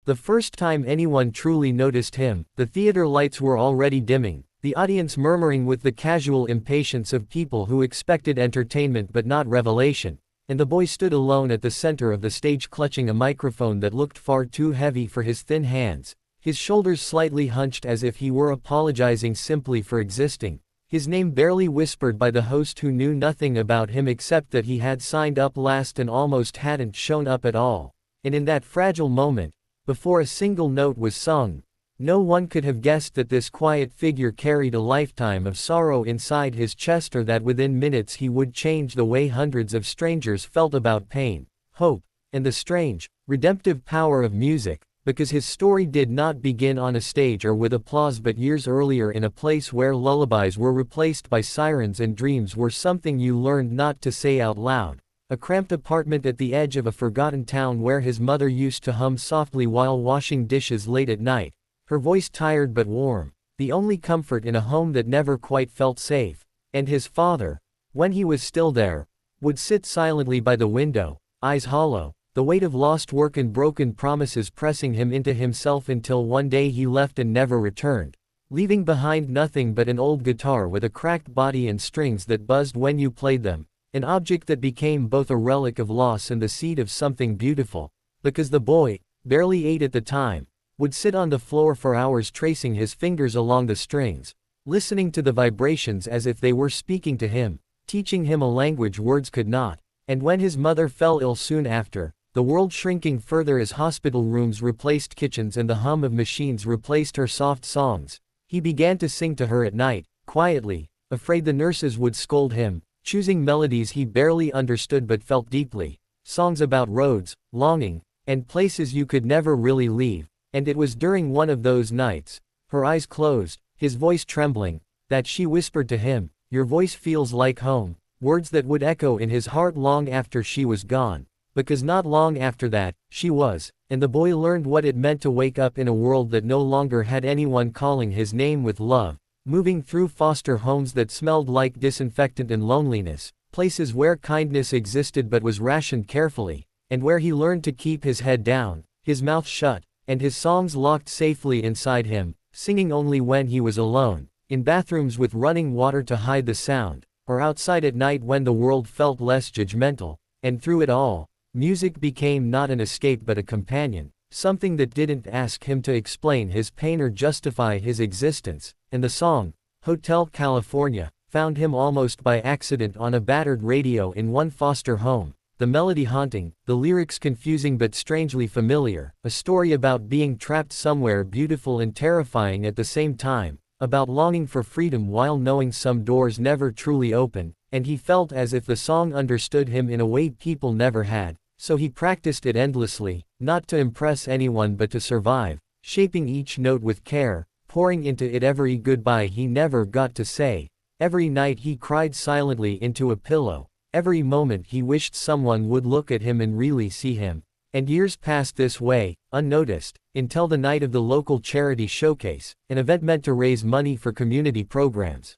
The first time anyone truly noticed him, the theater lights were already dimming, the audience murmuring with the casual impatience of people who expected entertainment but not revelation, and the boy stood alone at the center of the stage clutching a microphone that looked far too heavy for his thin hands, his shoulders slightly hunched as if he were apologizing simply for existing, his name barely whispered by the host who knew nothing about him except that he had signed up last and almost hadn't shown up at all. And in that fragile moment, before a single note was sung, no one could have guessed that this quiet figure carried a lifetime of sorrow inside his chest, or that within minutes he would change the way hundreds of strangers felt about pain, hope, and the strange, redemptive power of music, because his story did not begin on a stage or with applause but years earlier in a place where lullabies were replaced by sirens and dreams were something you learned not to say out loud. A cramped apartment at the edge of a forgotten town where his mother used to hum softly while washing dishes late at night, her voice tired but warm, the only comfort in a home that never quite felt safe. And his father, when he was still there, would sit silently by the window, eyes hollow, the weight of lost work and broken promises pressing him into himself until one day he left and never returned, leaving behind nothing but an old guitar with a cracked body and strings that buzzed when you played them. An object that became both a relic of loss and the seed of something beautiful, because the boy, barely 8 at the time, would sit on the floor for hours tracing his fingers along the strings, listening to the vibrations as if they were speaking to him, teaching him a language words could not. And when his mother fell ill soon after, the world shrinking further as hospital rooms replaced kitchens and the hum of machines replaced her soft songs, he began to sing to her at night, quietly, afraid the nurses would scold him, choosing melodies he barely understood but felt deeply, songs about roads, longing, and places you could never really leave. And it was during one of those nights, her eyes closed, his voice trembling, that she whispered to him, "Your voice feels like home," words that would echo in his heart long after she was gone, because not long after that, she was, and the boy learned what it meant to wake up in a world that no longer had anyone calling his name with love. Moving through foster homes that smelled like disinfectant and loneliness, places where kindness existed but was rationed carefully, and where he learned to keep his head down, his mouth shut, and his songs locked safely inside him, singing only when he was alone, in bathrooms with running water to hide the sound, or outside at night when the world felt less judgmental. And through it all, music became not an escape but a companion, something that didn't ask him to explain his pain or justify his existence. And the song, Hotel California, found him almost by accident on a battered radio in one foster home, the melody haunting, the lyrics confusing but strangely familiar, a story about being trapped somewhere beautiful and terrifying at the same time, about longing for freedom while knowing some doors never truly open, and he felt as if the song understood him in a way people never had, so he practiced it endlessly, not to impress anyone but to survive, shaping each note with care, pouring into it every goodbye he never got to say, every night he cried silently into a pillow, every moment he wished someone would look at him and really see him. And years passed this way, unnoticed, until the night of the local charity showcase, an event meant to raise money for community programs,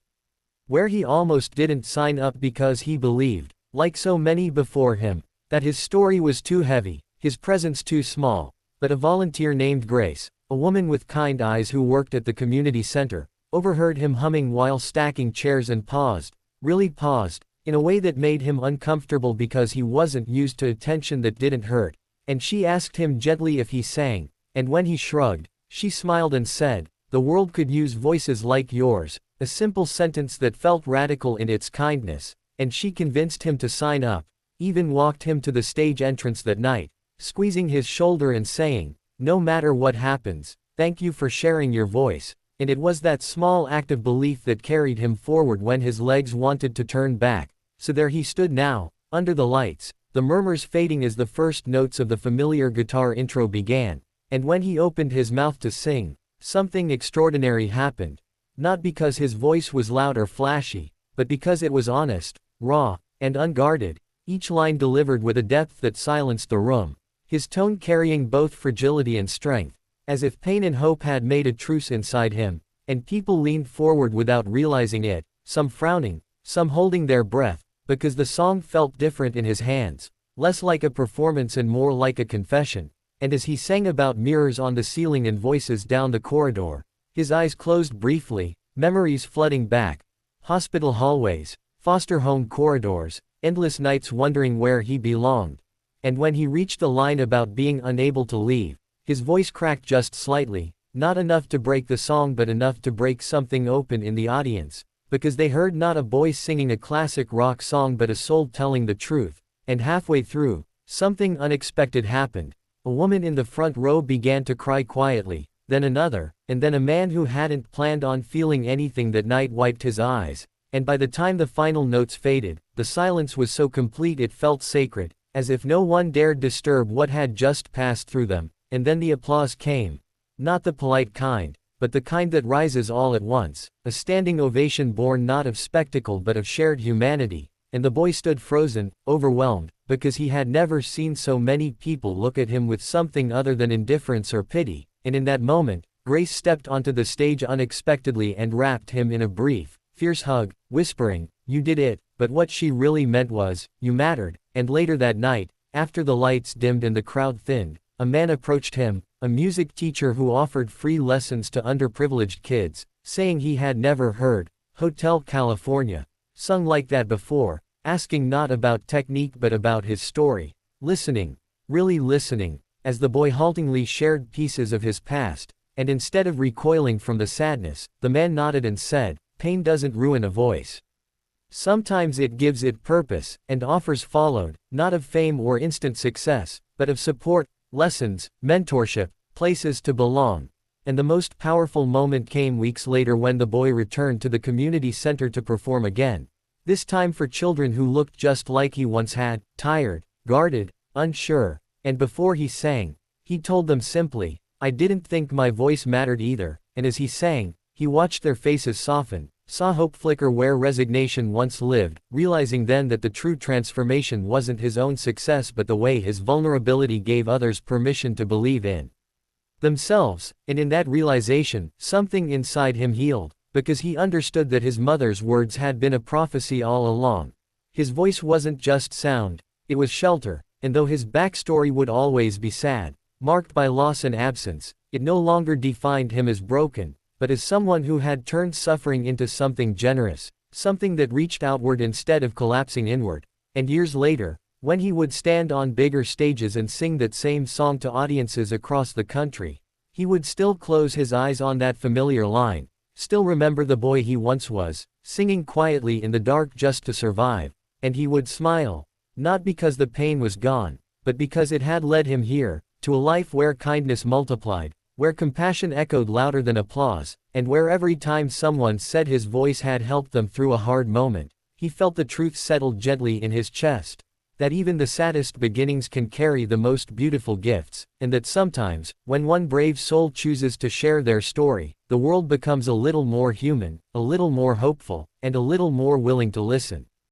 where he almost didn't sign up because he believed, like so many before him, that his story was too heavy, his presence too small. But a volunteer named Grace, a woman with kind eyes who worked at the community center, overheard him humming while stacking chairs and paused, really paused, in a way that made him uncomfortable because he wasn't used to attention that didn't hurt. And she asked him gently if he sang, and when he shrugged, she smiled and said, "The world could use voices like yours," a simple sentence that felt radical in its kindness, and she convinced him to sign up, even walked him to the stage entrance that night, squeezing his shoulder and saying, "No matter what happens, thank you for sharing your voice." And it was that small act of belief that carried him forward when his legs wanted to turn back. So there he stood now, under the lights, the murmurs fading as the first notes of the familiar guitar intro began, and when he opened his mouth to sing, something extraordinary happened. Not because his voice was loud or flashy, but because it was honest, raw, and unguarded, each line delivered with a depth that silenced the room, his tone carrying both fragility and strength, as if pain and hope had made a truce inside him, and people leaned forward without realizing it, some frowning, some holding their breath, because the song felt different in his hands, less like a performance and more like a confession. and as he sang about mirrors on the ceiling and voices down the corridor, his eyes closed briefly, memories flooding back. Hospital hallways, foster home corridors, endless nights wondering where he belonged. And when he reached the line about being unable to leave, his voice cracked just slightly, not enough to break the song but enough to break something open in the audience, because they heard not a boy singing a classic rock song but a soul telling the truth. And halfway through, something unexpected happened. A woman in the front row began to cry quietly, then another, and then a man who hadn't planned on feeling anything that night wiped his eyes, and by the time the final notes faded, the silence was so complete it felt sacred, as if no one dared disturb what had just passed through them. And then the applause came. Not the polite kind, but the kind that rises all at once, a standing ovation born not of spectacle but of shared humanity, and the boy stood frozen, overwhelmed, because he had never seen so many people look at him with something other than indifference or pity. And in that moment, Grace stepped onto the stage unexpectedly and wrapped him in a brief, fierce hug, whispering, "You did it," but what she really meant was, "You mattered." And later that night, after the lights dimmed and the crowd thinned, a man approached him, a music teacher who offered free lessons to underprivileged kids, saying he had never heard Hotel California sung like that before, asking not about technique but about his story, listening, really listening, as the boy haltingly shared pieces of his past, and instead of recoiling from the sadness, the man nodded and said, "Pain doesn't ruin a voice. Sometimes it gives it purpose," and offers followed, not of fame or instant success, but of support, lessons, mentorship, places to belong. And the most powerful moment came weeks later when the boy returned to the community center to perform again. This time for children who looked just like he once had, tired, guarded, unsure. And before he sang, he told them simply, "I didn't think my voice mattered either." And as he sang, he watched their faces soften, saw hope flicker where resignation once lived, realizing then that the true transformation wasn't his own success but the way his vulnerability gave others permission to believe in themselves. And in that realization, something inside him healed, because he understood that his mother's words had been a prophecy all along. His voice wasn't just sound, it was shelter, and though his backstory would always be sad, marked by loss and absence, it no longer defined him as broken, but as someone who had turned suffering into something generous, something that reached outward instead of collapsing inward. And years later, when he would stand on bigger stages and sing that same song to audiences across the country, he would still close his eyes on that familiar line, still remember the boy he once was, singing quietly in the dark just to survive, and he would smile, not because the pain was gone, but because it had led him here, to a life where kindness multiplied, where compassion echoed louder than applause, and where every time someone said his voice had helped them through a hard moment, he felt the truth settled gently in his chest, that even the saddest beginnings can carry the most beautiful gifts, and that sometimes, when one brave soul chooses to share their story, the world becomes a little more human, a little more hopeful, and a little more willing to listen.